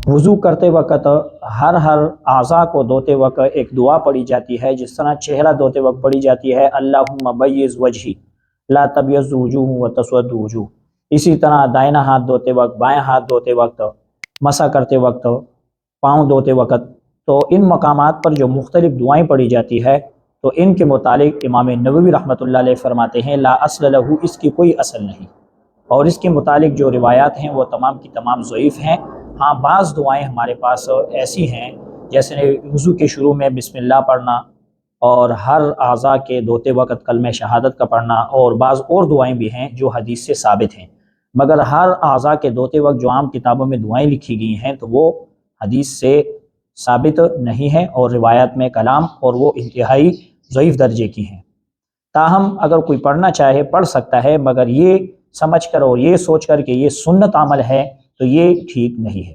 وضو کرتے وقت ہر اعضاء کو دھوتے وقت ایک دعا پڑھی جاتی ہے، جس طرح چہرہ دھوتے وقت پڑھی جاتی ہے اللہم بیض وجہی لا تبیض وجوہ وتسود وجوہ، اسی طرح دائنا ہاتھ دھوتے وقت، بائیں ہاتھ دھوتے وقت، مسح کرتے وقت، پاؤں دھوتے وقت، تو ان مقامات پر جو مختلف دعائیں پڑھی جاتی ہے تو ان کے متعلق امام نووی رحمۃ اللہ علیہ فرماتے ہیں لا اصل لہ، اس کی کوئی اصل نہیں، اور اس کے متعلق جو روایات ہیں وہ تمام کی تمام ضعیف ہیں۔ ہاں بعض دعائیں ہمارے پاس ایسی ہیں، جیسے وضو کے شروع میں بسم اللہ پڑھنا، اور ہر اعضاء کے دھوتے وقت کلمہ شہادت کا پڑھنا، اور بعض اور دعائیں بھی ہیں جو حدیث سے ثابت ہیں، مگر ہر اعضاء کے دھوتے وقت جو عام کتابوں میں دعائیں لکھی گئی ہیں تو وہ حدیث سے ثابت نہیں ہے، اور روایات میں کلام، اور وہ انتہائی ضعیف درجے کی ہیں۔ تاہم اگر کوئی پڑھنا چاہے پڑھ سکتا ہے، مگر یہ سمجھ کر اور یہ سوچ کر کہ یہ سنت عمل ہے تو یہ ٹھیک نہیں ہے۔